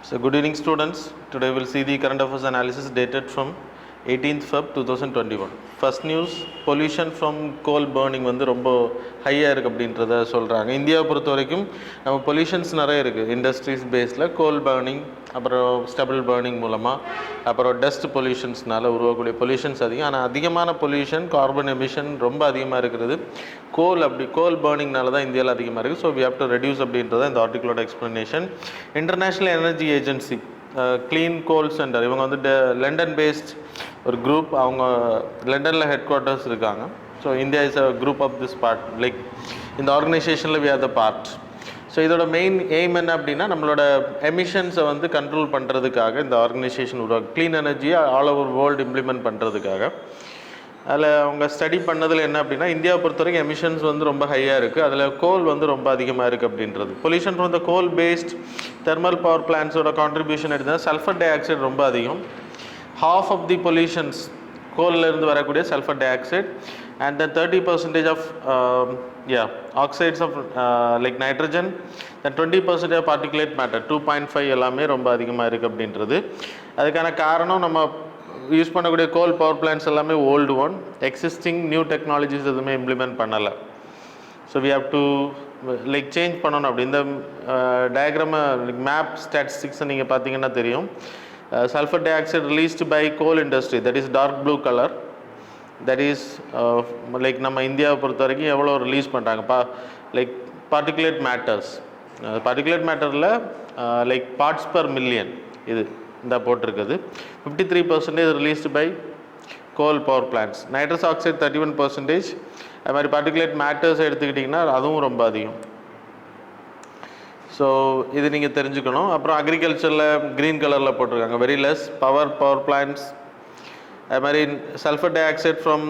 So good evening students. Today we'll see the current affairs analysis dated from 18th Feb 2021. First news, pollution from coal burning வந்து ரொம்ப ஹையாக இருக்குது அப்படின்றத சொல்கிறாங்க. இந்தியாவை பொறுத்த வரைக்கும் நம்ம பொல்யூஷன்ஸ் நிறைய இருக்குது. இண்டஸ்ட்ரீஸ் பேஸில் கோல் பர்னிங், அப்புறம் ஸ்டபிள் பர்னிங் மூலமாக, அப்புறம் டஸ்ட் பொல்யூஷன்ஸ்னால உருவாக்கக்கூடிய பொல்யூஷன்ஸ் அதிகம். ஆனால் அதிகமான பொல்யூஷன், கார்பன் எமிஷன் ரொம்ப அதிகமாக இருக்கிறது கோல் பர்னிங்னால தான் இந்தியாவில் அதிகமாக இருக்குது. So we have to reduce அப்படின்றத இந்த ஆர்டிகளோட explanation. International energy agency clean coal center, இவங்க வந்து லண்டன் பேஸ்ட் ஒரு குரூப். அவங்க லண்டனில் ஹெட் குவார்ட்டர்ஸ் இருக்காங்க. So India is a group of this part, like இந்த ஆர்கனைசேஷனில் we are the part. So இதோட மெயின் எய்ம் என்ன அப்படின்னா, நம்மளோட எமிஷன்ஸை வந்து கண்ட்ரோல் பண்ணுறதுக்காக இந்த ஆர்கனைசேஷன் உருவாக்கு, க்ளீன் எனர்ஜியை ஆல் ஓவர் வேர்ல்டு இம்ப்ளிமெண்ட் பண்ணுறதுக்காக. அதில் அவங்க ஸ்டடி பண்ணதில் என்ன அப்படின்னா, இந்தியாவை பொறுத்த வரைக்கும் எமிஷன்ஸ் வந்து ரொம்ப ஹையாக இருக்குது, அதில் கோல் வந்து ரொம்ப அதிகமாக இருக்குது அப்படின்றது. Pollution from the coal based thermal power பிளான்ஸோட கான்ட்ரிபியூஷன் எடுத்தால் சல்ஃபர் டை ஆக்சைடு ரொம்ப அதிகம். half of the pollutions கோல்லேருந்து வரக்கூடிய sulphur dioxide, and then 30% of oxides of like nitrogen, then 20% of particulate matter 2.5 எல்லாமே ரொம்ப அதிகமாக இருக்குது அப்படின்றது. அதுக்கான காரணம், நம்ம யூஸ் பண்ணக்கூடிய கோல் பவர் பிளான்ஸ் எல்லாமே old one, existing new technologies எதுவுமே இம்ப்ளிமெண்ட் பண்ணலை. So we have to like change பண்ணணும். அப்படி இந்த டயக்ராமை மேப் ஸ்டாட்டிஸ்டிக்ஸை நீங்கள் பார்த்தீங்கன்னா தெரியும். Sulfur dioxide released by coal industry, that is dark blue color, that is like நம்ம இந்தியாவை பொறுத்த வரைக்கும் எவ்வளோ ரிலீஸ் பண்ணுறாங்க, லைக் பார்ட்டிகுலேட் மேட்டர்ஸ், பார்ட்டிகுலேட் மேட்டரில் லைக் பார்ட்ஸ் பர் மில்லியன் இது இந்த போட்டிருக்குது. 53% released by coal power plants. Nitrous oxide 31%. அது மாதிரி பார்ட்டிகுலேட் மேட்டர்ஸ் எடுத்துக்கிட்டிங்கன்னா அதுவும் ரொம்ப அதிகம். ஸோ இது நீங்கள் தெரிஞ்சுக்கணும். அப்புறம் அக்ரிகல்ச்சரில் க்ரீன் கலரில் போட்டிருக்காங்க, வெரி லெஸ் பவர் பிளான்ட்ஸ். அது மாதிரி sulphur di oxide from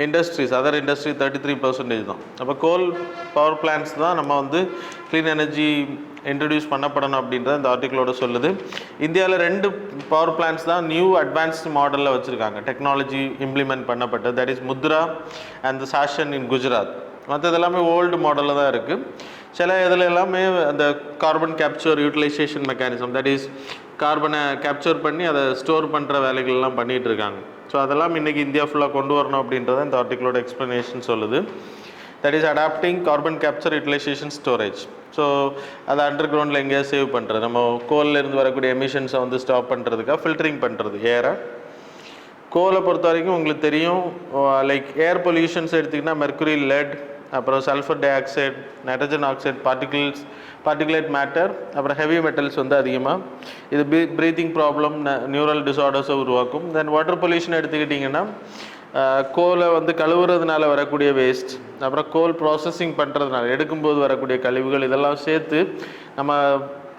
industries, other industry 33% தான். அப்போ கோல் பவர் பிளான்ட்ஸ் தான் நம்ம வந்து க்ளீன் எனர்ஜி இன்ட்ரடியூஸ் பண்ணப்படணும் அப்படின்றத இந்த ஆர்டிகளோட சொல்லுது. இந்தியாவில் 2 பவர் பிளான்ட்ஸ் தான் நியூ அட்வான்ஸ்டு மாடலில் வச்சுருக்காங்க, டெக்னாலஜி இம்ப்ளிமெண்ட் பண்ணப்பட்டது. That is Mundra and the Sasan in Gujarat. மற்றது எல்லாமே ஓல்டு மாடலில் தான் இருக்குது. சில இதில் எல்லாமே அந்த carbon capture utilisation mechanism, that is கார்பனை கேப்சர் பண்ணி அதை ஸ்டோர் பண்ணுற வேலைகள்லாம் பண்ணிகிட்டு இருக்காங்க. ஸோ அதெல்லாம் இன்றைக்கி இந்தியா ஃபுல்லாக கொண்டு வரணும் அப்படின்றத இந்த ஆர்டிகளோட எக்ஸ்ப்ளனேஷன் சொல்லுது. That is adopting carbon capture utilisation storage. So அதை அண்டர் கிரவுண்டில் எங்கேயா சேவ் பண்ணுறது, நம்ம கோல்லேருந்து வரக்கூடிய எமிஷன்ஸை வந்து ஸ்டாப் பண்ணுறதுக்காக ஃபில்டரிங் பண்ணுறது ஏரை. கோலை பொறுத்த வரைக்கும் உங்களுக்கு தெரியும், லைக் ஏர் பொல்யூஷன்ஸ் எடுத்திங்கன்னா மெர்க்குரி, லெட், அப்புறம் sulphur di oxide, nitrogen oxide, particulate matter, அப்புறம் ஹெவி மெட்டல்ஸ் வந்து அதிகமாக இது ப்ரீத்திங் ப்ராப்ளம், நியூரல் டிஸார்டர்ஸை உருவாக்கும். தென் வாட்டர் பொல்யூஷன் எடுத்துக்கிட்டிங்கன்னா கோலை வந்து கழுவுறதுனால வரக்கூடிய வேஸ்ட், அப்புறம் கோல் ப்ராசஸிங் பண்ணுறதுனால எடுக்கும்போது வரக்கூடிய கழிவுகள், இதெல்லாம் சேர்த்து நம்ம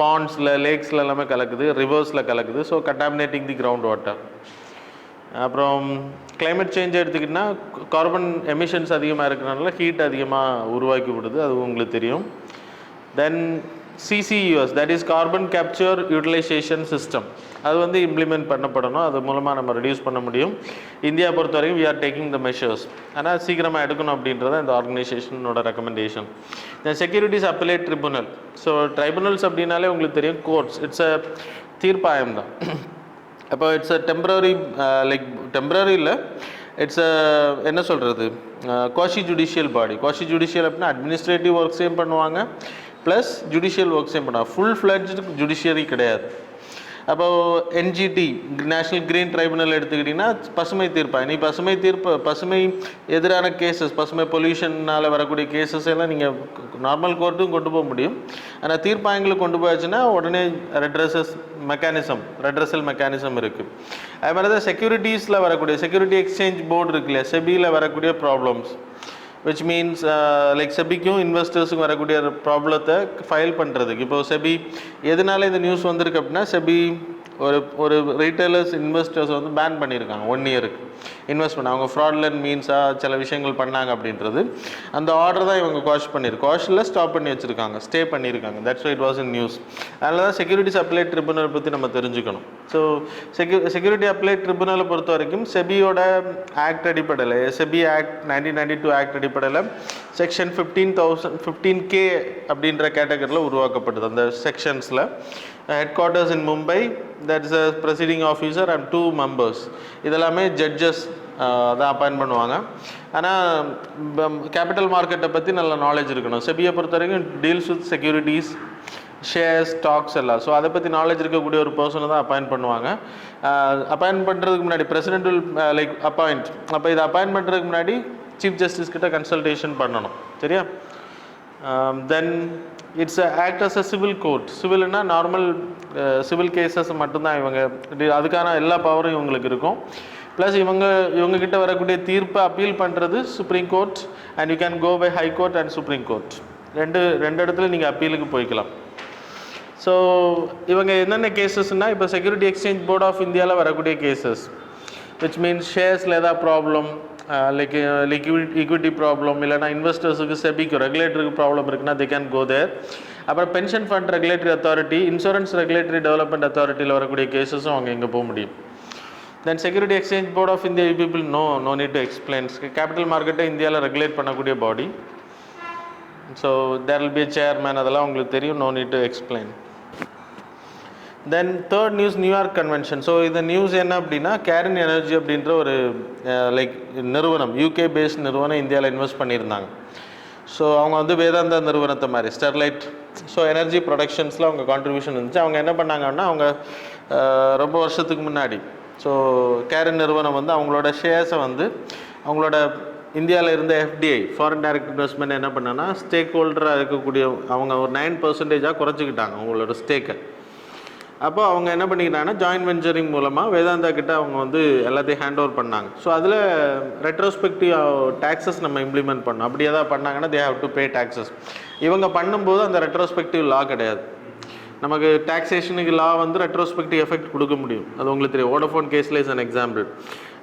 பாண்ட்ஸில், லேக்ஸில் எல்லாமே கலக்குது, ரிவர்ஸில் கலக்குது. So contaminating the ground water. அப்புறம் கிளைமேட் சேஞ்ச் எடுத்துக்கிட்டிங்கன்னா கார்பன் எமிஷன்ஸ் அதிகமாக இருக்கிறனால ஹீட் அதிகமாக உருவாக்கி விடுது, அது உங்களுக்கு தெரியும். Then CCUS, that is carbon capture utilization system, அது வந்து இம்ப்ளிமெண்ட் பண்ணப்படணும். அது மூலமாக நம்ம ரெடியூஸ் பண்ண முடியும். இந்தியா பொறுத்த வரைக்கும் we are taking the measures, ஆனால் சீக்கிரமாக எடுக்கணும் அப்படின்றத இந்த ஆர்கனைசேஷனோட recommendation. Then securities appellate tribunal. So tribunals அப்படின்னாலே உங்களுக்கு தெரியும், கோர்ட்ஸ், இட்ஸ் அ தீர்ப்பாயம் தான். அப்போ it's a temporary, like temporary இல்லை, இட்ஸ் அ என்ன சொல்கிறது, quasi judicial body. Quasi judicial அப்படின்னா அட்மினிஸ்ட்ரேட்டிவ் ஒர்க்ஸையும் பண்ணுவாங்க, ப்ளஸ் ஜுடிஷியல் ஒர்க்ஸையும் பண்ணுவாங்க. ஃபுல் ஃப்ளெட்ஜ்டு ஜுடிஷியரி கிடையாது. அப்போது NGT, நேஷ்னல் க்ரீன் ட்ரைபுனல் எடுத்துக்கிட்டிங்கன்னா பசுமை தீர்ப்பாயம். பசுமை எதிரான கேசஸ், பசுமை பொல்யூஷனால் வரக்கூடிய கேசஸ் எல்லாம் நீங்கள் நார்மல் கோர்ட்டுக்கும் கொண்டு போக முடியும். ஆனால் தீர்ப்பாயங்களுக்கு கொண்டு போயாச்சுன்னா உடனே ரெட்ரஸல் மெக்கானிசம் இருக்குது. அது மாதிரி தான் செக்யூரிட்டிஸில் வரக்கூடிய செக்யூரிட்டி எக்ஸ்சேஞ்ச் போர்டு இருக்கு இல்லையா, செபியில் வரக்கூடிய ப்ராப்ளம்ஸ், which means லைக் செபிக்கும் இன்வெஸ்டர்ஸுக்கும் வரக்கூடிய ப்ராப்ளத்தை ஃபைல் பண்ணுறதுக்கு. இப்போது செபி எதனால இந்த நியூஸ் வந்திருக்கு அப்படின்னா, செபி ஒரு ரீட்டைலர்ஸ் இன்வெஸ்டர்ஸ் வந்து பேன் பண்ணியிருக்காங்க 1 இயருக்கு. இன்வெஸ்ட்மெண்ட் அவங்க ஃப்ராட்லண்ட் மீன்ஸாக சில விஷயங்கள் பண்ணாங்க அப்படின்றது அந்த ஆர்டர் தான் இவங்க குவாஷ் பண்ணியிருக்கு. குவாஷில் ஸ்டாப் பண்ணி வச்சுருக்காங்க, ஸ்டே பண்ணியிருக்காங்க. That's why it was in news. அதனால தான் செக்யூரிட்டிஸ் அப்ளைட் ட்ரிபுனல் பற்றி நம்ம தெரிஞ்சுக்கணும். ஸோ செக்யூரிட்டி அப்ளைட் ட்ரிபுனலை பொறுத்த வரைக்கும் செபியோட ஆக்ட் அடிப்படையில், செபி ஆக்ட் 1992 ஆக்ட் அடிப்படையில் செக்ஷன் 15K அப்படின்ற கேட்டகரியில் உருவாக்கப்பட்டது. அந்த செக்ஷன்ஸில் headquarters in Mumbai, that is a presiding officer and 2 members. இதெல்லாமே ஜட்ஜஸ் தான் அப்பாயின்ட் பண்ணுவாங்க. ஆனால் கேபிட்டல் மார்க்கெட்டை பற்றி நல்ல நாலேஜ் இருக்கணும். செபியை பொறுத்த வரைக்கும் deals with securities, shares, stocks எல்லாம். ஸோ அதை பற்றி நாலேஜ் இருக்கக்கூடிய ஒரு பர்சனை தான் அப்பாயின்ட் பண்ணுவாங்க. அப்பாயின்ட் பண்ணுறதுக்கு முன்னாடி பிரசிடென்ட் வில் அப்பாயிண்ட். அப்போ இதை அப்பாயின்ட் பண்ணுறதுக்கு முன்னாடி சீஃப் ஜஸ்டிஸ் கிட்ட கன்சல்டேஷன் பண்ணணும். சரியா? Then it's act as a civil court. சிவில்னா நார்மல் சிவில் கேசஸ் மட்டும்தான் இவங்க, அதுக்கான எல்லா பவரும் இவங்களுக்கு இருக்கும். ப்ளஸ் இவங்ககிட்ட வரக்கூடிய தீர்ப்பை அப்பீல் பண்ணுறது Supreme Court, and you can go by High Court and Supreme Court. ரெண்டு இடத்துல நீங்கள் அப்பீலுக்கு போய்க்கலாம். ஸோ இவங்க என்னென்ன கேசஸ்னால், இப்போ செக்யூரிட்டி எக்ஸ்சேஞ்ச் போர்ட் ஆஃப் இந்தியாவில் வரக்கூடிய கேசஸ், விச் மீன்ஸ் ஷேர்ஸில் ஏதாவது ப்ராப்ளம், லைக் ஈக்விட்டி ப்ராப்ளம், இல்லைனா இன்வெஸ்டர்ஸுக்கு செபிக்கு ரெகுலேட்டருக்கு ப்ராப்ளம் இருக்குன்னா தே கேன் கோ தேர். அப்புறம் pension fund regulatory authority, insurance regulatory development அத்தாரிட்டியில் வரக்கூடிய கேசஸும் அவங்க எங்கே போக முடியும். Then security exchange board of India, you people no need to explain. Capital மார்க்கெட்டை இந்தியாவில் ரெகுலேட் பண்ணக்கூடிய body. So there will be chairman, அதெல்லாம் உங்களுக்கு தெரியும், no need to explain. Then third news, New York convention. So இந்த நியூஸ் என்ன அப்படின்னா, கேரின் energy அப்படின்ற ஒரு லைக் நிறுவனம், யூகே பேஸ்ட் நிறுவனம் இந்தியாவில் இன்வெஸ்ட் பண்ணியிருந்தாங்க. ஸோ அவங்க வந்து வேதாந்தா நிறுவனத்தை மாதிரி ஸ்டெர்லைட், ஸோ எனர்ஜி ப்ரொடக்ஷன்ஸில் அவங்க கான்ட்ரிபியூஷன் இருந்துச்சு. அவங்க என்ன பண்ணாங்கன்னா, அவங்க ரொம்ப வருஷத்துக்கு முன்னாடி ஸோ கேரின் நிறுவனம் வந்து அவங்களோட ஷேர்ஸை வந்து அவங்களோட இந்தியாவில் இருந்த எஃப்டிஐ, ஃபாரின் டைரக்ட் இன்வெஸ்ட்மெண்ட் என்ன பண்ணான்னா, ஸ்டேக் ஹோல்டராக இருக்கக்கூடிய அவங்க ஒரு 9% குறைச்சிக்கிட்டாங்க அவங்களோட ஸ்டேக்கை. அப்போ அவங்க என்ன பண்ணிக்கிட்டாங்கன்னா, ஜாயின்ட் வெஞ்சரிங் மூலமாக வேதாந்தா கிட்ட அவங்க வந்து எல்லாத்தையும் ஹேண்ட் ஓவர் பண்ணாங்க. ஸோ அதில் ரெட்ரோஸ்பெக்டிவ் டேக்ஸஸ் நம்ம இம்ப்ளிமெண்ட் பண்ணோம். அப்படி எதாவது பண்ணாங்கன்னா they have to pay taxes. இவங்க பண்ணும்போது அந்த ரெட்ரோஸ்பெக்டிவ் லா கிடையாது. நமக்கு டாக்ஸேஷனுக்கு லா வந்து ரெட்ரோஸ்பெக்டிவ் எஃபெக்ட் கொடுக்க முடியும். அது உங்களுக்கு தெரியும். வோடஃபோன் கேஸில் இஸ் அன் எக்ஸாம்பிள்.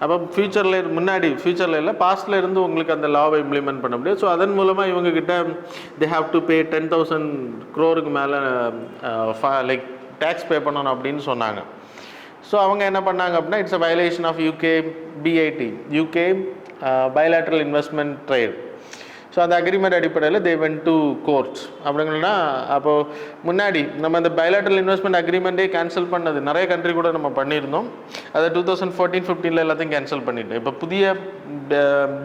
அப்போ ஃபியூச்சரில் இல்லை, பாஸ்ட்டில் இருந்து உங்களுக்கு அந்த லாவை இம்ப்ளிமெண்ட் பண்ண முடியும். ஸோ அதன் மூலமாக இவங்ககிட்ட they have to pay 10,000 crore மேலே லைக் டேக்ஸ் பே பண்ணணும் அப்படின்னு சொன்னாங்க. ஸோ அவங்க என்ன பண்ணாங்க அப்படின்னா, it's a violation of UK BIT, UK bilateral investment trade. So அந்த அக்ரிமெண்ட் அடிப்படையில் தே வென்ட் டு கோர்ட். அப்படிங்கன்னா அப்போது முன்னாடி நம்ம அந்த பைலேட்ரல் இன்வெஸ்ட்மெண்ட் அக்ரிமெண்ட்டே கேன்சல் பண்ணது நிறைய கண்ட்ரி கூட நம்ம பண்ணியிருந்தோம். அதை 2014-15 எல்லாத்தையும் கேன்சல் பண்ணிட்டோம். இப்போ புதிய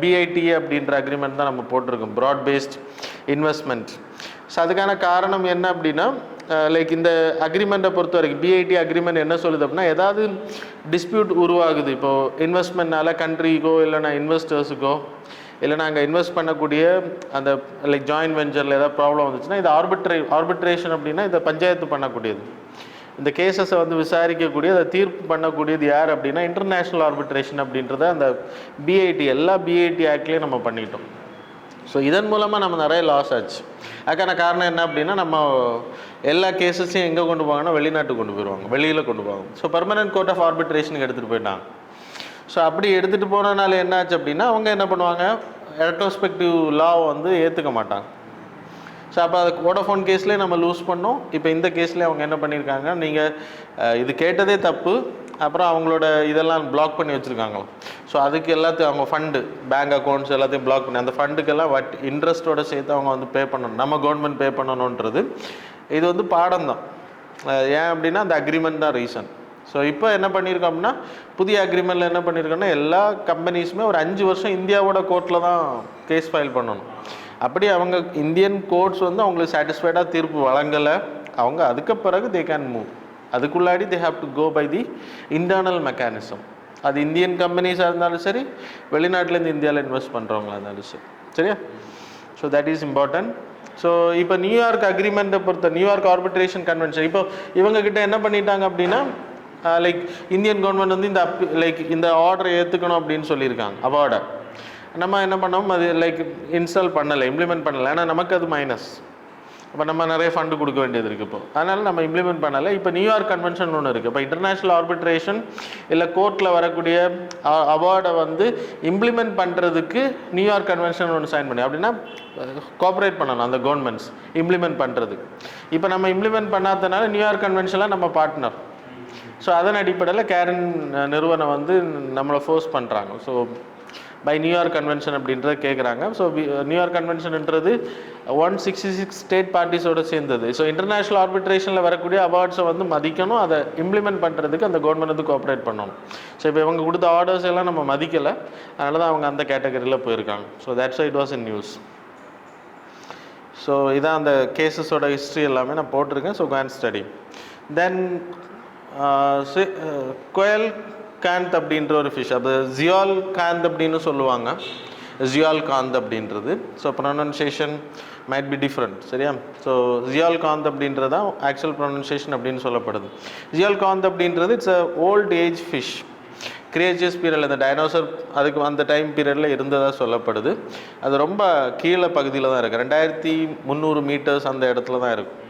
பிஐடிஏ அப்படின்ற அக்ரிமெண்ட் தான் நம்ம போட்டிருக்கோம், ப்ராட் பேஸ்ட் இன்வெஸ்ட்மெண்ட். ஸோ அதுக்கான காரணம் என்ன அப்படின்னா, லைக் இந்த அக்ரிமெண்ட்டை பொறுத்த வரைக்கும் பிஐடி அக்ரிமெண்ட் என்ன சொல்லுது அப்படின்னா, ஏதாவது டிஸ்பியூட் உருவாகுது இப்போது இன்வெஸ்ட்மெண்ட்னால கண்ட்ரிக்கோ இல்லைனா இன்வெஸ்டர்ஸுக்கோ இல்லைனா அங்கே இன்வெஸ்ட் பண்ணக்கூடிய அந்த லைக் ஜாயின்ட் வெஞ்சரில் ஏதாவது ப்ராப்ளம் வந்துச்சுன்னா, இது ஆர்பிட்ரேஷன் அப்படின்னா இதை பஞ்சாயத்து பண்ணக்கூடியது. இந்த கேசஸை வந்து விசாரிக்கக்கூடிய, அதை தீர்ப்பு பண்ணக்கூடியது யார் அப்படின்னா இன்டர்நேஷ்னல் ஆர்பிட்ரேஷன் அப்படின்றத அந்த பிஐடி எல்லா பிஐடி ஆக்ட்லேயும் நம்ம பண்ணிக்கிட்டோம். ஸோ இதன் மூலமாக நம்ம நிறைய லாஸ் ஆச்சு. அதுக்கான காரணம் என்ன அப்படின்னா, நம்ம எல்லா கேசஸையும் எங்கே கொண்டு போவாங்கன்னா வெளிநாட்டுக்கு கொண்டு போயிடுவாங்க, வெளியில் கொண்டு போவாங்க. ஸோ பர்மனன்ட் கோர்ட் ஆஃப் ஆர்பிட்ரேஷனுக்கு எடுத்துகிட்டு போயிட்டாங்க. ஸோ அப்படி எடுத்துகிட்டு போனதுனால என்ன ஆச்சு அப்படின்னா, அவங்க என்ன பண்ணுவாங்க, ரெட்ரோஸ்பெக்டிவ் லாவை வந்து ஏற்றுக்க மாட்டாங்க. ஸோ அப்போ அதுக்கு வோடஃபோன் கேஸ்லேயே நம்ம லூஸ் பண்ணோம். இப்போ இந்த கேஸ்லேயே அவங்க என்ன பண்ணியிருக்காங்க, நீங்கள் இது கேட்டதே தப்பு, அப்புறம் அவங்களோட இதெல்லாம் பிளாக் பண்ணி வச்சுருக்காங்களாம். ஸோ அதுக்கு எல்லாத்தையும் அவங்க ஃபண்டு, பேங்க் அக்கௌண்ட்ஸ் எல்லாத்தையும் பிளாக் பண்ணி அந்த ஃபண்டுக்கெல்லாம் இன்ட்ரெஸ்ட்டோட சேர்த்து அவங்க வந்து பே பண்ணணும், நம்ம கவர்மெண்ட் பே பண்ணணுன்றது. இது வந்து பாடம் தான். ஏன் அப்படின்னா அந்த அக்ரிமெண்ட் தான் ரீசன். ஸோ இப்போ என்ன பண்ணியிருக்கோம் அப்படின்னா, புதிய அக்ரிமெண்ட்டில் என்ன பண்ணியிருக்கோன்னா, எல்லா கம்பெனிஸுமே ஒரு 5 வருஷம் இந்தியாவோட கோர்ட்டில் தான் கேஸ் ஃபைல் பண்ணணும். அப்படி அவங்க இந்தியன் கோர்ட்ஸ் வந்து அவங்களுக்கு சாட்டிஸ்ஃபைடாக தீர்ப்பு வழங்கலை, அவங்க அதுக்கு பிறகு தே கேன் மூவ். அதுக்குள்ளாடி they have to go by the internal mechanism. அது இந்தியன் கம்பெனிஸாக இருந்தாலும் சரி, வெளிநாட்டிலேருந்து இந்தியாவில் இன்வெஸ்ட் பண்ணுறவங்களா இருந்தாலும் சரி. சரியா? So that is important. So இப்போ நியூயார்க் அக்ரிமெண்ட்டை பொறுத்த, நியூயார்க் ஆர்பிட்ரேஷன் கன்வென்ஷன், இப்போ இவங்ககிட்ட என்ன பண்ணிட்டாங்க அப்படின்னா, லைக் இந்தியன் கவர்மெண்ட் வந்து இந்த ஆர்டரை ஏற்றுக்கணும் அப்படின்னு சொல்லியிருக்காங்க. அவார்டை நம்ம என்ன பண்ணோம், அது லைக் இன்ஸ்டால் பண்ணலை, இம்ப்ளிமெண்ட் பண்ணலை. ஏன்னா நமக்கு அது மைனஸ். இப்போ நம்ம நிறைய ஃபண்டு கொடுக்க வேண்டியது இருக்குது. இப்போ அதனால் நம்ம இம்ப்ளிமெண்ட் பண்ணலை. இப்போ நியூயார்க் கன்வென்ஷன் ஒன்று இருக்குது. இப்போ இன்டர்நேஷ்னல் ஆர்பிட்ரேஷன் இல்லை கோர்ட்டில் வரக்கூடிய அவார்டை வந்து இம்ப்ளிமெண்ட் பண்ணுறதுக்கு நியூயார்க் கன்வென்ஷன் ஒன்று சைன் பண்ணி, அப்படின்னா கோஆப்ரேட் பண்ணணும் அந்த கவர்மெண்ட்ஸ் இம்ப்ளிமெண்ட் பண்ணுறதுக்கு. இப்போ நம்ம இம்ப்ளிமெண்ட் பண்ணாததுனால நியூயார்க் கன்வென்ஷனில் நம்ம பார்ட்னர். ஸோ அதன் அடிப்படையில் கேரன் நிறுவனம் வந்து நம்மளை ஃபோர்ஸ் பண்ணுறாங்க. ஸோ பை நியூயார்க் கன்வென்ஷன் அப்படின்றத கேட்குறாங்க. ஸோ நியூயார்க் கன்வென்ஷன்ன்றது 166 ஸ்டேட் பார்ட்டிஸோடு சேர்ந்தது. ஸோ இன்டர்நேஷ்னல் ஆர்பிட்ரேஷனில் வரக்கூடிய அவார்ட்ஸை வந்து மதிக்கணும், அதை இம்ப்ளிமெண்ட் பண்ணுறதுக்கு அந்த கவர்மெண்ட் வந்து கோஆப்ரேட் பண்ணணும். ஸோ இப்போ இவங்க கொடுத்த ஆர்டர்ஸ் எல்லாம் நம்ம மதிக்கலை, அதனால தான் அவங்க அந்த கேட்டகரியில் போயிருக்காங்க. So that's it was in news. So இதான் அந்த கேசஸோட ஹிஸ்ட்ரி எல்லாமே நான் போட்டிருக்கேன். So go and study. Then coelacanth அப்படின்ற ஒரு ஃபிஷ், அது ஜியால் காந்த் அப்படின்னு சொல்லுவாங்க, ஜியால் காந்த் அப்படின்றது. So pronunciation might be different, சரியா? ஸோ ஜியால் காந்த் அப்படின்றது தான் ஆக்சுவல் ப்ரொனன்சியேஷன் அப்படின்னு சொல்லப்படுது. ஜியால் காந்த் அப்படின்றது it's a old age fish. Creatures பீரியடில் இந்த டைனோசர் அதுக்கு அந்த டைம் பீரியடில் இருந்ததாக சொல்லப்படுது. அது ரொம்ப கீழே பகுதியில் தான் இருக்குது, 2300 மீட்டர்ஸ் அந்த இடத்துல தான் இருக்கும்.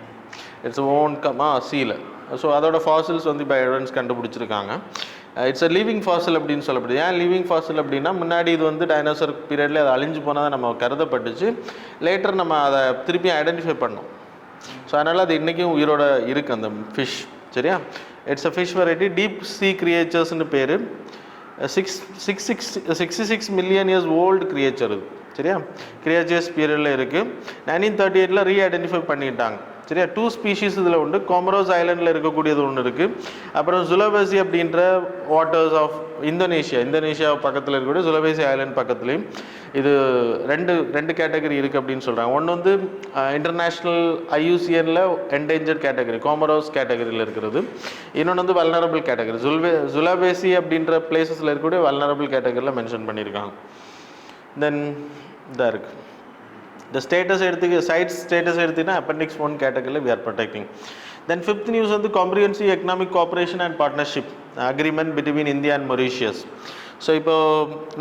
இட்ஸ் ஓன் சீல. ஸோ அதோட ஃபாசில்ஸ் வந்து இப்போ எவிடன்ஸ் கண்டுபிடிச்சிருக்காங்க. இட்ஸ் அ லிவிங் ஃபாசில் அப்படின்னு சொல்லப்படுது. ஏன் லிவிங் ஃபாசில் அப்படின்னா, முன்னாடி இது வந்து டைனோசர் பீரியடில் அது அழிஞ்சு போனால் நம்ம கருதப்பட்டுச்சு. லேட்டர் நம்ம அதை திருப்பி ஐடென்டிஃபை பண்ணோம். ஸோ அதனால் அது இன்றைக்கும் உயிரோட இருக்குது அந்த ஃபிஷ், சரியா? It's a fish variety, deep sea கிரியேச்சர்ஸ்னு பேர். 66 மில்லியன் இயர்ஸ் ஓல்டு கிரியேச்சர் இது, சரியா? கிரியேச்சர்ஸ் பீரியடில் இருக்குது. 1938 ரீஐடென்டிஃபை பண்ணிட்டாங்க, சரியா? 2 ஸ்பீஷீஸ் இதில் உண்டு. கோமரோஸ் ஐலண்டில் இருக்கக்கூடியது ஒன்று இருக்குது. அப்புறம் சுலவேசி அப்படின்ற வாட்டர்ஸ் ஆஃப் இந்தோனேஷியா பக்கத்தில் இருக்கக்கூடிய சுலவேசி ஐலண்ட் பக்கத்துலேயும் இது ரெண்டு கேட்டகரி இருக்குது அப்படின்னு சொல்கிறாங்க. ஒன்று வந்து இன்டர்நேஷ்னல் IUCNல என்டேஞ்சர்ட் கேட்டகரி, கோமரோஸ் கேட்டகரியில் இருக்கிறது. இன்னொன்று வந்து வல்னரபிள் கேட்டகரி, சுலவேசி அப்படின்ற பிளேசஸில் இருக்கக்கூடிய வல்னரபிள் கேட்டகரியில் மென்ஷன் பண்ணியிருக்காங்க. தென் இதாக இருக்குது இந்த ஸ்டேட்டஸ் சைட் ஸ்டேட்டஸ் எடுத்திங்கன்னா Appendix 1 கேட்டகரியில் we are protecting. Then 5th news வந்து comprehensive economic cooperation and partnership agreement between India and Mauritius. So இப்போ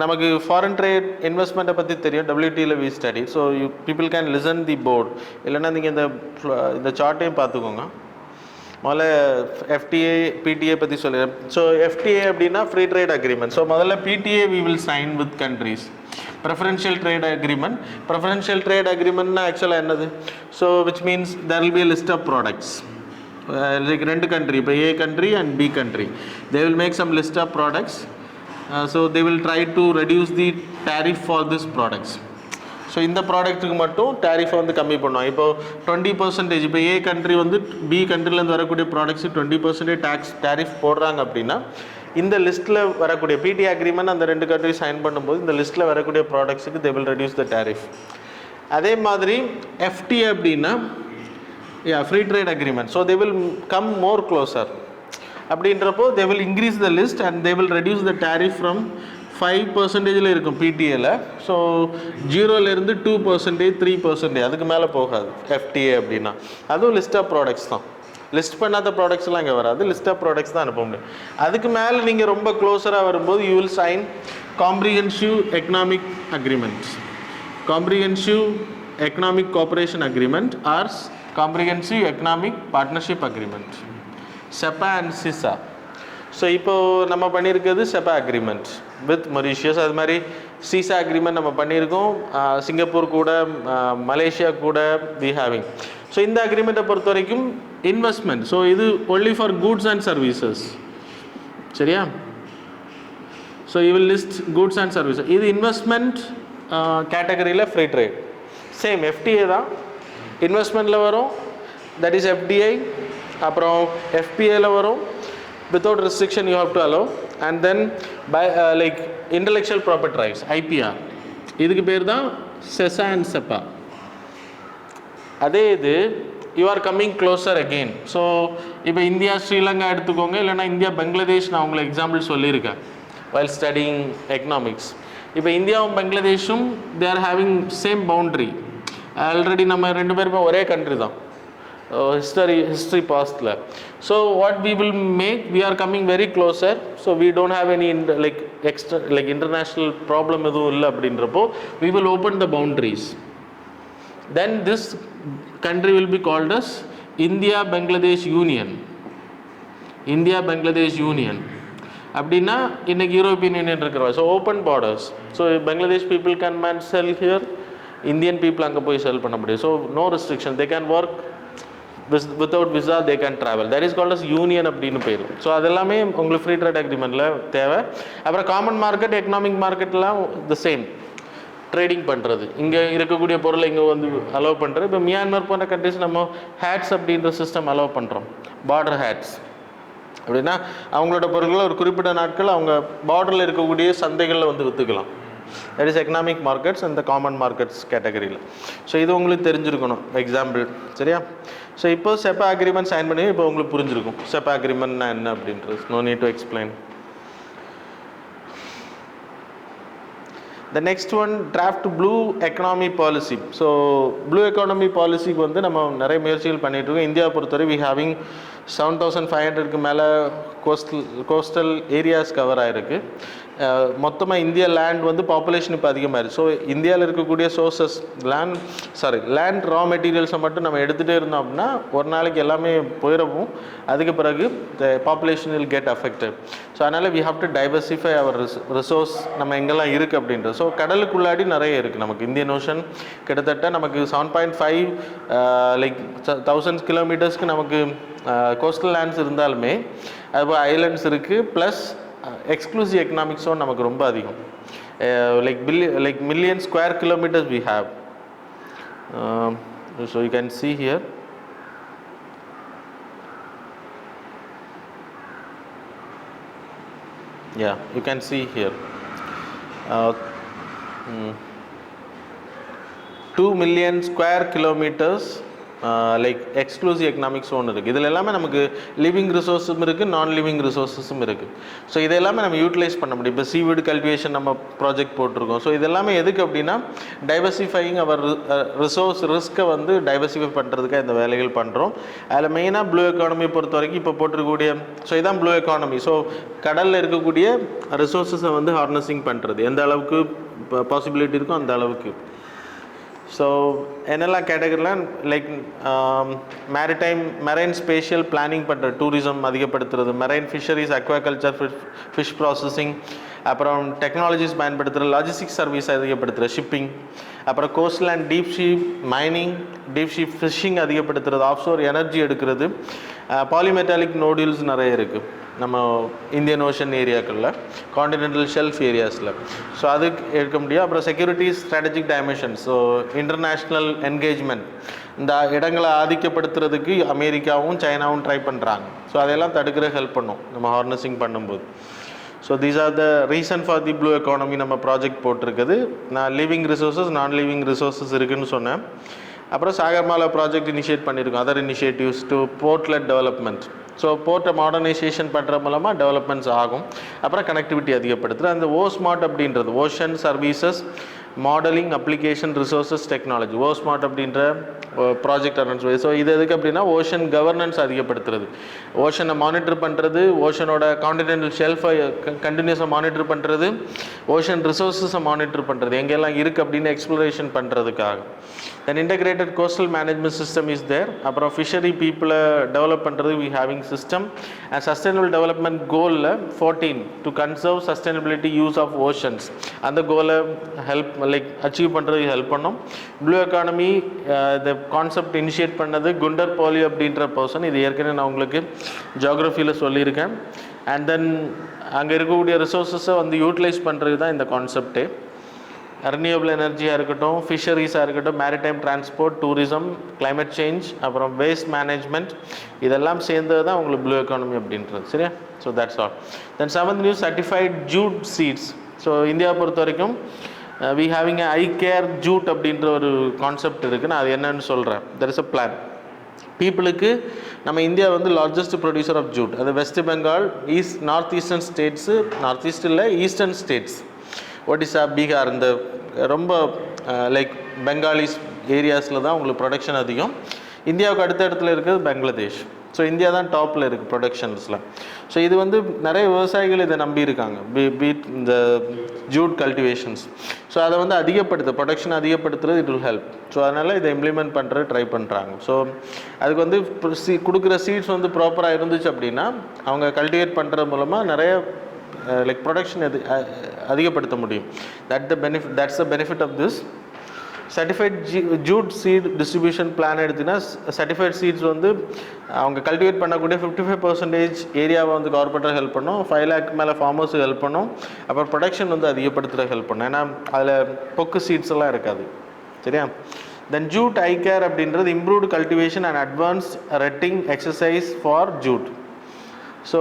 நமக்கு ஃபாரின் ட்ரேட் இன்வெஸ்ட்மெண்ட்டை பற்றி தெரியும், WTO we study. So people can listen the board, இல்லைன்னா நீங்கள் இந்த சார்ட்டையும் பார்த்துக்கோங்க. முதல்ல FTA PTA பற்றி சொல்லிடுறேன். ஸோ FTA அப்படின்னா ஃப்ரீ ட்ரேட் அக்ரிமெண்ட். ஸோ முதல்ல PTA we will sign with countries. Preferential trade agreement. Preferential trade agreement na actually என்னது? So which means there will be a list of products. Like ரெண்டு country, இப்போ A country and B country, they will make some list of products. So they will try to reduce the tariff for these products. So இந்த ப்ராடக்ட்டுக்கு மட்டும் டேரிஃபை வந்து கம்மி பண்ணுவாங்க. இப்போ 20%, இப்போ A country வந்து B கண்ட்ரிலேருந்து வரக்கூடிய ப்ராடக்ட்ஸு 20% டேரிஃப் போடுறாங்க அப்படின்னா, இந்த லிஸ்ட்டில் வரக்கூடிய PTA அக்ரிமெண்ட் அந்த ரெண்டு கண்ட்ரி சைன் பண்ணும்போது இந்த லிஸ்ட்டில் வரக்கூடிய ப்ராடக்ட்ஸுக்கு they will reduce the tariff. அதே மாதிரி FTA அப்படின்னா free trade agreement. So they will come more closer. அப்படின்றப்போ they will increase the list and they will reduce the tariff from 5% இருக்கும் PTAல. ஸோ 0லேருந்து 2%, 3%, அதுக்கு மேலே போகாது FTA அப்படின்னா. அதுவும் லிஸ்ட் ஆஃப் ப்ராடக்ட்ஸ் தான், லிஸ்ட் பண்ணாத ப்ராடக்ட்ஸ்லாம் இங்கே வராது, லிஸ்ட் ஆஃப் ப்ராடக்ட்ஸ் தான் அனுப்ப முடியும். அதுக்கு மேலே நீங்கள் ரொம்ப க்ளோஸராக வரும்போது you will sign comprehensive economic agreements, comprehensive economic cooperation agreement or comprehensive economic partnership agreement, CEPA and CECA. So இப்போது நம்ம பண்ணியிருக்கிறது செப்பா அக்ரிமெண்ட் வித் மொரீஷியஸ். அது மாதிரி சிசா அக்ரிமெண்ட் நம்ம பண்ணியிருக்கோம் சிங்கப்பூர் கூட, மலேசியா கூட வி ஹேவிங். ஸோ இந்த அக்ரிமெண்ட்டை பொறுத்த வரைக்கும் இன்வெஸ்ட்மெண்ட், ஸோ இது only for goods and services, சரியா? So you will list goods and services. இது இன்வெஸ்ட்மெண்ட் கேட்டகரியில் ஃப்ரீ ட்ரேட். சேம் FTA தான் இன்வெஸ்ட்மெண்ட்டில் வரும், தட் இஸ் FDI. அப்புறம் FPAல வரும், without restriction you have to allow. And then by like intellectual property rights, IPR, இதுக்கு பேர் தான் செசா அண்ட் செப்பா. அதே இது you are coming closer again. So இப்போ இந்தியா ஸ்ரீலங்கா எடுத்துக்கோங்க, இல்லைனா இந்தியா பங்களாதேஷ், நான் உங்களுக்கு எக்ஸாம்பிள் சொல்லியிருக்கேன் while studying economics. இப்போ இந்தியாவும் பங்களாதேஷும் they are having same boundary. Already நம்ம ரெண்டு பேருமே ஒரே கண்ட்ரி தான் history pastல. So what we will make, we are coming very closer, so we don't have any like international problem எதுவும் இல்லை அப்படின்றப்போ we will open the boundaries. Then this country will be called as India-Bangladesh Union. India-Bangladesh Union. அப்படின்னா இன்னைக்கு European union இருக்கிறவா. So open borders. So Bangladesh people can man sell here, Indian people அங்கே போய் sell பண்ண முடியும். So no restriction, they can work without visa, they can travel. That is called as union அப்படின்னு பேர். So அதெல்லாமே உங்களுக்கு free trade அக்ரிமெண்ட்டில் தேவை. அப்புறம் காமன் மார்க்கெட், எக்கனாமிக் மார்க்கெட்லாம் த சேம். ட்ரேடிங் பண்ணுறது, இங்கே இருக்கக்கூடிய பொருளை இங்கே வந்து அலோவ் பண்ணுறது. இப்போ மியான்மர் போன்ற கண்ட்ரிஸ் நம்ம ஹேட்ஸ் அப்படின்ற சிஸ்டம் அலோவ் பண்ணுறோம், பார்டர் ஹேட்ஸ். அப்படின்னா அவங்களோட பொருட்களை ஒரு குறிப்பிட்ட நாட்கள் அவங்க பார்டரில் இருக்கக்கூடிய சந்தைகளில் வந்து விற்றுக்கலாம். தட் இஸ் எக்கனாமிக் மார்க்கெட்ஸ் அந்த காமன் மார்க்கெட்ஸ் கேட்டகரியில். ஸோ இது உங்களுக்கு தெரிஞ்சிருக்கணும் எக்ஸாம்பிள், சரியா? ஸோ இப்போ செப்பா அக்ரிமெண்ட் சைன் பண்ணி இப்போ உங்களுக்கு புரிஞ்சிருக்கும் செப்பா அக்ரிமெண்ட்னா என்ன அப்படின்றது. No need to explain. The next one, draft blue economy policy. So blue economy policy வந்து நம்ம நிறைய முயற்சிகள் பண்ணிட்டு இருக்கோம். இந்தியா பொறுத்தவரை we having 7500க்கு மேலே கோஸ்டல் ஏரியாஸ் கவர் ஆகிருக்கு. மொத்தமாக இந்தியா லேண்ட் வந்து பாப்புலேஷன் இப்போ அதிகமாகிருக்கு. ஸோ இந்தியாவில் இருக்கக்கூடிய சோர்சஸ் லேண்ட் ரா மெட்டீரியல்ஸை மட்டும் நம்ம எடுத்துகிட்டே இருந்தோம் அப்படின்னா ஒரு நாளைக்கு எல்லாமே போயிடவும், அதுக்கு பிறகு the population will get affected. So அதனால் we have to diversify our resource நம்ம எங்கெல்லாம் இருக்குது அப்படின்றது. ஸோ கடலுக்குள்ளாடி நிறைய இருக்குது நமக்கு. இந்தியன் ஓஷன் கிட்டத்தட்ட நமக்கு 7.5 லைக் 1000 கிலோமீட்டர்ஸ்க்கு நமக்கு கோஸ்டல் லேண்ட்ஸ் இருந்தாலுமே அதுபோல் ஐலண்ட்ஸ் இருக்குது. ப்ளஸ் எக்ஸ்க்ளூசிவ் எக்கனாமிக் ஜோன் நமக்கு ரொம்ப அதிகம். Like million square kilometres we have. So you can see here. Yeah, you can see here. 2 million square kilometers like exclusive economic zone இருக்குது. இதில் எல்லாமே நமக்கு லிவிங் ரிசோர்ஸும் இருக்குது, நான் லிவிங் ரிசோர்ஸஸும் இருக்குது. ஸோ இது எல்லாமே நம்ம யூட்டிலைஸ் பண்ண முடியும். இப்போ சீவீடு கல்டிவேஷன் நம்ம ப்ராஜெக்ட் போட்டிருக்கோம். ஸோ இது எல்லாமே எதுக்கு அப்படின்னா டைவர்சிஃபையிங் அவர் ரிசோர்ஸ் ரிஸ்க்கை வந்து டைவர்சிஃபை பண்ணுறதுக்காக இந்த வேலைகள் பண்ணுறோம். அதில் மெயினாக ப்ளூ எக்கானமி பொறுத்த வரைக்கும் இப்போ போட்டிருக்கக்கூடிய ஸோ இதுதான் ப்ளூ எக்கானமி. ஸோ கடலில் இருக்கக்கூடிய ரிசோர்ஸஸை வந்து ஹார்னஸிங் பண்ணுறது எந்த அளவுக்கு பாசிபிலிட்டி இருக்கோ அந்த அளவுக்கு. ஸோ என்னெல்லாம் கேட்டகரிலாம் லைக் மெரைன் ஸ்பேஷியல் பிளானிங் பண்ணுற, டூரிசம் அதிகப்படுத்துறது, marine fisheries, aquaculture, fish processing, அப்புறம் டெக்னாலஜிஸ் பயன்படுத்துகிற, லாஜிஸ்டிக்ஸ் சர்வீஸ் அதிகப்படுத்துகிற, ஷிப்பிங், அப்புறம் coastal and deep sea mining, deep sea fishing அதிகப்படுத்துறது, ஆஃப்ஷோர் எனர்ஜி எடுக்கிறது, பாலிமெட்டாலிக் நோடியூல்ஸ் நிறைய இருக்குது நம்ம இந்தியன் ஓஷன் ஏரியாக்களில், காண்டினென்டல் ஷெல்ஃப் ஏரியாஸில். ஸோ அதுக்கு எடுக்க முடியும். அப்புறம் security strategic dimensions, so international engagement, இந்த இடங்களை ஆதிக்கப்படுத்துறதுக்கு அமெரிக்காவும் சைனாவும் ட்ரை பண்ணுறாங்க. ஸோ அதையெல்லாம் தடுக்கிற ஹெல்ப் பண்ணும் நம்ம ஹார்னஸிங் பண்ணும்போது. So these are the reason for the blue economy நம்ம ப்ராஜெக்ட் போட்டிருக்குது. நான் லிவிங் ரிசோர்ஸஸ், நான் லிவிங் ரிசோர்ஸஸ் இருக்குதுன்னு சொன்னேன். அப்புறம் சாகர்மாலா ப்ராஜெக்ட் இனிஷியேட் பண்ணியிருக்கோம். Other initiatives to port-led development. So போர்ட்டை மாடர்னைசேஷன் பண்ணுற மூலமாக டெவலப்மெண்ட்ஸ் ஆகும். அப்புறம் கனெக்டிவிட்டி அதிகப்படுத்துகிற அந்த ஓஸ்மார்ட் அப்படின்றது, ocean services modelling application resources technology, O SMART அப்படின்ற ப்ராஜெக்ட் அனௌன்ஸ். ஸோ இது எதுக்கு அப்படின்னா ஓஷன் கவர்னன்ஸ் அதிகப்படுத்துறது, ஓஷனை மானிட்டர் பண்ணுறது, ஓஷனோட காண்டினென்டல் ஷெல்ஃபை கண்டினியூஸாக மானிட்டர் பண்ணுறது, ஓஷன் ரிசோர்ஸஸை மானிட்டர் பண்ணுறது, எங்கெல்லாம் இருக்குது அப்படின்னு எக்ஸ்ப்ளோரேஷன் பண்ணுறதுக்காக. Then integrated coastal management system is there. அப்புறம் ஃபிஷரி பீப்புளை டெவலப் பண்ணுறது we having system. And sustainable development கோலில் 14 to conserve sustainability use of oceans, அந்த கோலை ஹெல்ப் லைக் அச்சீவ் பண்ணுறதுக்கு ஹெல்ப் பண்ணோம். ப்ளூ எக்கானமி இந்த கான்செப்ட் இனிஷியேட் பண்ணது குண்டர் பாலி அப்படின்ற பர்சன். இது ஏற்கனவே நான் உங்களுக்கு ஜியோகிரஃபியில் சொல்லியிருக்கேன். அண்ட் தென் அங்கே இருக்கக்கூடிய ரிசோர்ஸஸை வந்து யூட்டிலைஸ் பண்ணுறது தான் இந்த கான்செப்டே. ரினியூவபிள் எனர்ஜியாக இருக்கட்டும், ஃபிஷரிஸாக இருக்கட்டும், maritime transport, tourism, climate change, அப்புறம் வேஸ்ட் மேனேஜ்மெண்ட், இதெல்லாம் சேர்ந்தது தான் உங்களுக்கு ப்ளூ எக்கானமி அப்படின்றது. சரியா? So that's all. Then 7th new certified jute seeds. So இந்தியாவை பொறுத்த வரைக்கும் we having I care jute அப்படின்ற ஒரு கான்செப்ட் இருக்குது. நான் அது என்னன்னு சொல்கிறேன். There is a plan. பீப்புளுக்கு நம்ம இந்தியா வந்து லார்ஜஸ்ட் ப்ரொடியூசர் ஆஃப் ஜூட். அது West Bengal, north eastern states, north east இல்லை ஈஸ்டர்ன் ஸ்டேட்ஸ், ஒடிசா, பீகார், இந்த ரொம்ப லைக் பெங்காலிஸ் ஏரியாஸில் தான் உங்களுக்கு ப்ரொடக்ஷன் அதிகம். இந்தியாவுக்கு அடுத்த இடத்துல இருக்கிறது பங்களாதேஷ். ஸோ இந்தியா தான் டாப்பில் இருக்குது ப்ரொடக்ஷன்ஸில். ஸோ இது வந்து நிறைய விவசாயிகள் இதை நம்பி இருக்காங்க, பீட் இந்த ஜூட் கல்டிவேஷன்ஸ். ஸோ அதை வந்து ப்ரொடக்ஷன் அதிகப்படுத்துறது இட் வில் ஹெல்ப். ஸோ அதனால் இதை இம்ப்ளிமெண்ட் பண்ணுறது ட்ரை பண்ணுறாங்க. ஸோ அதுக்கு வந்து கொடுக்குற சீட்ஸ் வந்து ப்ராப்பராக இருந்துச்சு அப்படின்னா அவங்க கல்டிவேட் பண்ணுறது மூலமாக நிறைய லைக் ப்ரொடக்ஷன் அதிகப்படுத்த முடியும். That's the benefit of this certified jute seed distribution plan எடுத்திங்கன்னா சர்டிஃபைட் சீட்ஸ் வந்து அவங்க கல்டிவேட் பண்ணக்கூடிய 55% ஏரியாவை வந்து கார்பரேட்டர் ஹெல்ப் பண்ணும், 5 lakh மேலே ஃபார்மர்ஸுக்கு ஹெல்ப் பண்ணும், அப்புறம் ப்ரொடக்ஷன் வந்து அதிகப்படுத்துகிற ஹெல்ப் பண்ணும். ஏன்னா அதில் பொக்கு சீட்ஸ் எல்லாம் இருக்காது. சரியா? தென் ஜூட் ஐ கேர் அப்படின்றது improved cultivation and advanced retting exercise for jute. So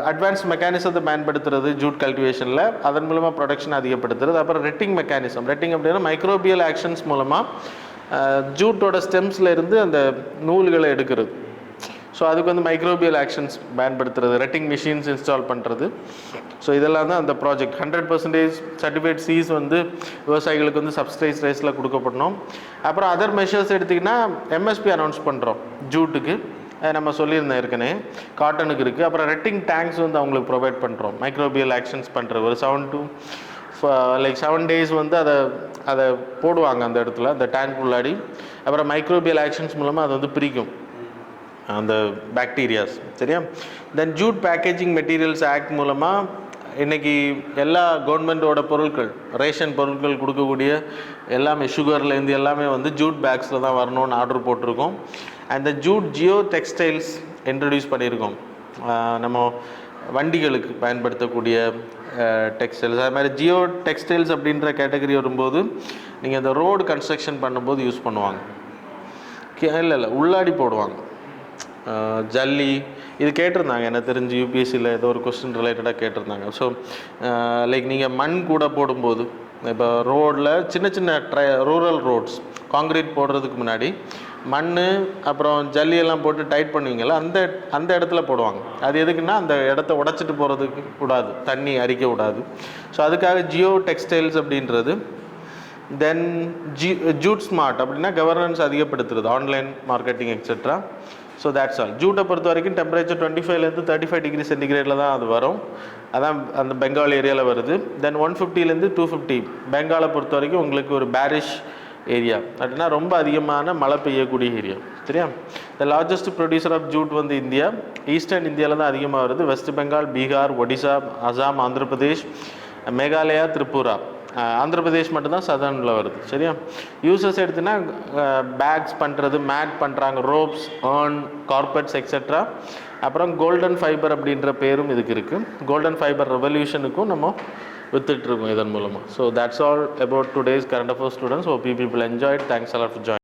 advance மெக்கானிசத்தை பயன்படுத்துறது ஜூட் கல்டிவேஷனில், அதன் மூலமாக ப்ரொடக்ஷன் அதிகப்படுத்துறது. அப்புறம் ரெட்டிங் மெக்கானிசம், ரெட்டிங் அப்படின்னா மைக்ரோபியல் ஆக்ஷன்ஸ் மூலமாக ஜூட்டோட ஸ்டெம்ஸில் இருந்து அந்த நூல்களை எடுக்கிறது. ஸோ அதுக்கு வந்து மைக்ரோபியல் ஆக்ஷன்ஸ் பயன்படுத்துறது, ரெட்டிங் மிஷின்ஸ் இன்ஸ்டால் பண்ணுறது. ஸோ இதெல்லாம் தான் அந்த ப்ராஜெக்ட். 100% சர்டிஃபைட் சீஸ் வந்து விவசாயிகளுக்கு வந்து சப்சிடைஸ் ரைஸில் கொடுக்கப்படணும். அப்புறம் அதர் மெஷர்ஸ் எடுத்திங்கன்னா எம்எஸ்பி அனௌன்ஸ் பண்ணுறோம் ஜூட்டுக்கு, நம்ம சொல்லியிருந்தேன் ஏற்கனவே. காட்டனுக்கு இருக்குது. அப்புறம் ரெட்டிங் டேங்க்ஸ் வந்து அவங்களுக்கு ப்ரொவைட் பண்ணுறோம், மைக்ரோபியல் ஆக்ஷன்ஸ் பண்ணுறது. ஒரு 7 days வந்து அதை போடுவாங்க அந்த இடத்துல, அந்த டேங்க் உள்ளாடி. அப்புறம் மைக்ரோபியல் ஆக்ஷன்ஸ் மூலமாக அதை வந்து பிரிக்கும் அந்த பாக்டீரியாஸ். சரியா? Then Jude packaging materials act மூலமாக இன்றைக்கி எல்லா கவர்மெண்ட்டோட பொருட்கள், ரேஷன் பொருட்கள் கொடுக்கக்கூடிய எல்லாமே, சுகர்லேருந்து எல்லாமே வந்து ஜூட் பேக்ஸில் தான் வரணும்னு ஆர்டர் போட்டிருக்கோம். அந்த ஜூட் ஜியோ டெக்ஸ்டைல்ஸ் இன்ட்ரடியூஸ் பண்ணியிருக்கோம். நம்ம வண்டிகளுக்கு பயன்படுத்தக்கூடிய டெக்ஸ்டைல்ஸ். அது மாதிரி ஜியோ டெக்ஸ்டைல்ஸ் அப்படின்ற கேட்டகரி வரும்போது நீங்கள் இந்த ரோடு கன்ஸ்ட்ரக்ஷன் பண்ணும்போது யூஸ் பண்ணுவாங்க. இல்லை உள்ளாடி போடுவாங்க ஜல்லி. இது கேட்டிருந்தாங்க எனக்கு தெரிஞ்சு யூபிஎஸ்சியில் ஏதோ ஒரு கொஸ்டின் ரிலேட்டடாக கேட்டிருந்தாங்க. ஸோ லைக் நீங்கள் மண் கூட போடும்போது இப்போ ரோடில் சின்ன சின்ன ரூரல் ரோட்ஸ் காங்க்ரீட் போடுறதுக்கு முன்னாடி மண் அப்புறம் ஜல்லியெல்லாம் போட்டு டைட் பண்ணுவீங்கள்ல, அந்த இடத்துல போடுவாங்க. அது எதுக்குன்னா அந்த இடத்த உடச்சிட்டு போகிறதுக்கு கூடாது, தண்ணி அரிக்க விடாது. ஸோ அதுக்காக ஜியோ டெக்ஸ்டைல்ஸ் அப்படின்றது. தென் ஜூட் ஸ்மார்ட் அப்படின்னா கவர்னன்ஸ் அதிகப்படுத்துறது, online marketing etcetera. So that's all. ஜூட்டை பொறுத்த வரைக்கும் டெம்பரேச்சர் 25 to 35 degree சென்டிகிரேடில் தான் அது வரும். அதான் அந்த பெங்கால் ஏரியாவில் வருது. தென் 150 to 250 பெங்காலை பொறுத்த வரைக்கும் உங்களுக்கு ஒரு பேரிஷ் ஏரியா, அப்படின்னா ரொம்ப அதிகமான மழை பெய்யக்கூடிய ஏரியா. சரியா? The largest producer of jute வந்து இந்தியா. ஈஸ்டர்ன் இந்தியாவில் தான் அதிகமாக வருது. வெஸ்ட் பெங்கால், பீகார், ஒடிசா, அசாம், ஆந்திர பிரதேஷ், மேகாலயா, திரிபுரா. ஆந்திர பிரதேஷ் மட்டும்தான் சதர்னில் வருது. சரியா? யூசர்ஸ் எடுத்துன்னா பேக்ஸ் பண்ணுறது, மேட் பண்ணுறாங்க, ரோப்ஸ், ஏர்ன், கார்பெட்ஸ் எக்ஸெட்ரா. அப்புறம் கோல்டன் ஃபைபர் அப்படின்ற பேரும் இதுக்கு இருக்குது. கோல்டன் ஃபைபர் ரெவல்யூஷனுக்கும் நம்ம வித்துட்ருக்கோம் இதன் மூலமாக. So that's all about today's current affairs students. Hope you people enjoyed. Thanks a lot for joining.